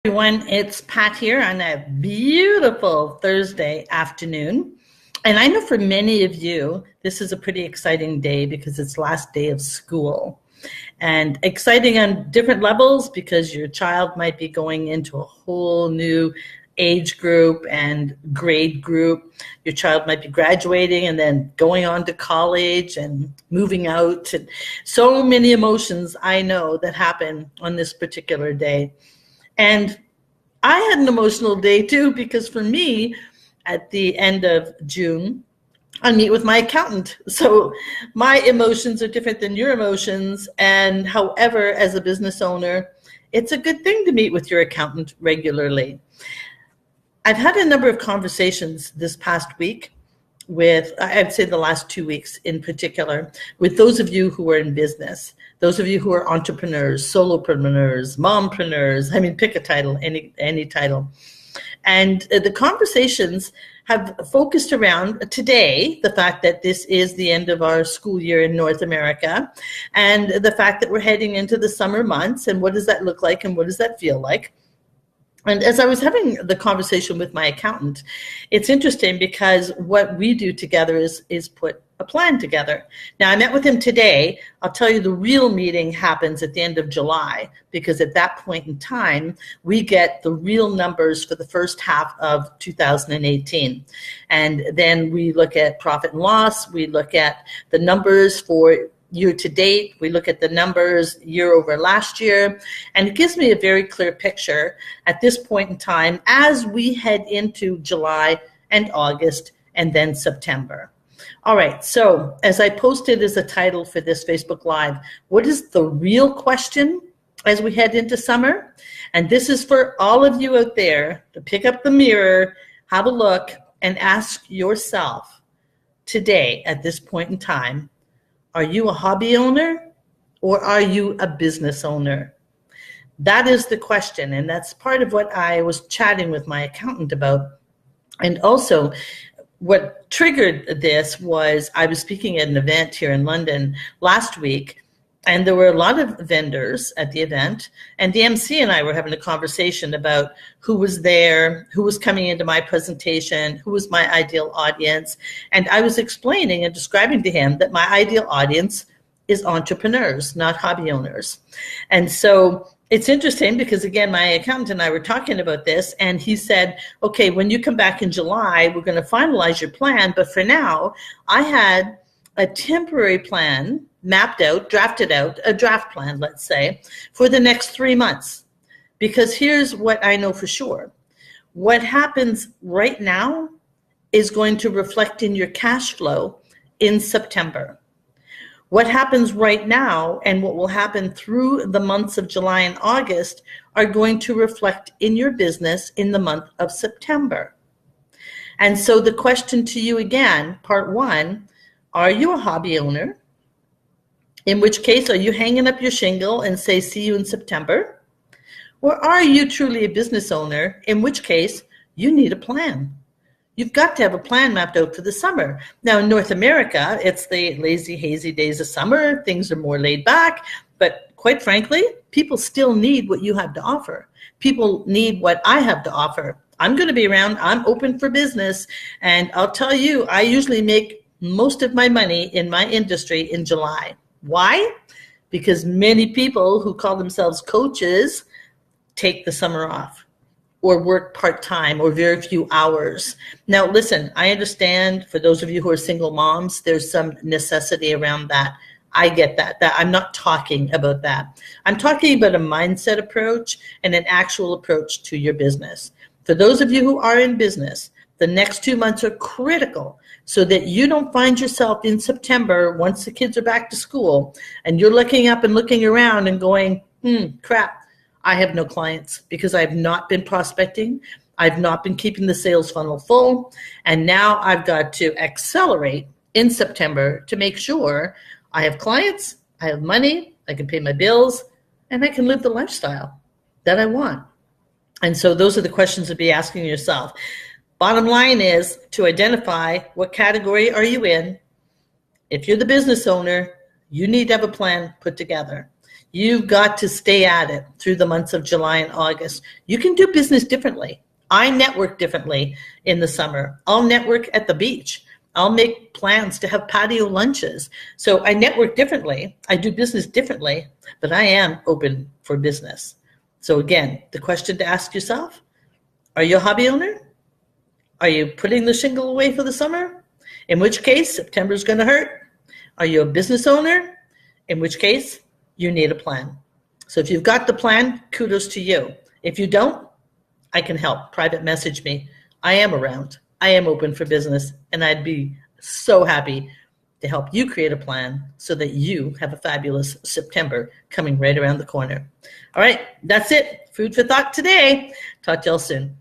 Everyone, it's Pat here on a beautiful Thursday afternoon. And I know for many of you, this is a pretty exciting day because it's last day of school. And exciting on different levels because your child might be going into a whole new age group and grade group. Your child might be graduating and then going on to college and moving out. And so many emotions I know that happen on this particular day. And I had an emotional day too, because for me, at the end of June, I meet with my accountant. So my emotions are different than your emotions. And however, as a business owner, it's a good thing to meet with your accountant regularly. I've had a number of conversations this past week with, I'd say the last 2 weeks in particular, with those of you who are in business, those of you who are entrepreneurs, solopreneurs, mompreneurs, pick a title, any title. And the conversations have focused around today, the fact that this is the end of our school year in North America, and the fact that we're heading into the summer months, and what does that look like, and what does that feel like? And as I was having the conversation with my accountant, it's interesting because what we do together is put a plan together. Now, I met with him today. I'll tell you the real meeting happens at the end of July, because at that point in time, we get the real numbers for the first half of 2018. And then we look at profit and loss. We look at the numbers for year to date. We look at the numbers year over last year, and it gives me a very clear picture at this point in time as we head into July and August and then September. All right, so as I posted as a title for this Facebook Live, what is the real question as we head into summer? And this is for all of you out there to pick up the mirror, have a look, and ask yourself today at this point in time, are you a hobby owner or are you a business owner? That is the question, and that's part of what I was chatting with my accountant about. And also, what triggered this was I was speaking at an event here in London last week, and there were a lot of vendors at the event, and the MC and I were having a conversation about who was there, who was coming into my presentation, who was my ideal audience. And I was explaining and describing to him that my ideal audience is entrepreneurs, not hobby owners. And so it's interesting because, again, my accountant and I were talking about this, and he said, okay, when you come back in July, we're going to finalize your plan. But for now, I had a temporary plan mapped out, drafted out, a draft plan, let's say, for the next 3 months. Because here's what I know for sure. What happens right now is going to reflect in your cash flow in September. What happens right now and what will happen through the months of July and August are going to reflect in your business in the month of September. And so the question to you again, part one, are you a hobby owner? In which case, are you hanging up your shingle and say, see you in September? Or are you truly a business owner? In which case, you need a plan. You've got to have a plan mapped out for the summer. Now, in North America, it's the lazy, hazy days of summer. Things are more laid back. But quite frankly, people still need what you have to offer. People need what I have to offer. I'm going to be around. I'm open for business. And I'll tell you, I usually make most of my money in my industry in July. Why? Because many people who call themselves coaches take the summer off or work part-time or very few hours. Now, listen, I understand for those of you who are single moms, there's some necessity around that. I get that. I'm not talking about that. I'm talking about a mindset approach and an actual approach to your business. For those of you who are in business, the next 2 months are critical so that you don't find yourself in September, once the kids are back to school, and you're looking up and looking around and going, crap, I have no clients because I've not been prospecting. I've not been keeping the sales funnel full. And now I've got to accelerate in September to make sure I have clients, I have money, I can pay my bills, and I can live the lifestyle that I want. And so those are the questions to be asking yourself. Bottom line is to identify what category are you in. If you're the business owner, you need to have a plan put together. You've got to stay at it through the months of July and August. You can do business differently. I network differently in the summer. I'll network at the beach. I'll make plans to have patio lunches. So I network differently. I do business differently, but I am open for business. So again, the question to ask yourself, are you a hobby owner? Are you putting the shingle away for the summer? In which case, September is going to hurt. Are you a business owner? In which case, you need a plan. So if you've got the plan, kudos to you. If you don't, I can help. Private message me. I am around. I am open for business, and I'd be so happy to help you create a plan so that you have a fabulous September coming right around the corner. All right, that's it. Food for thought today. Talk to y'all soon.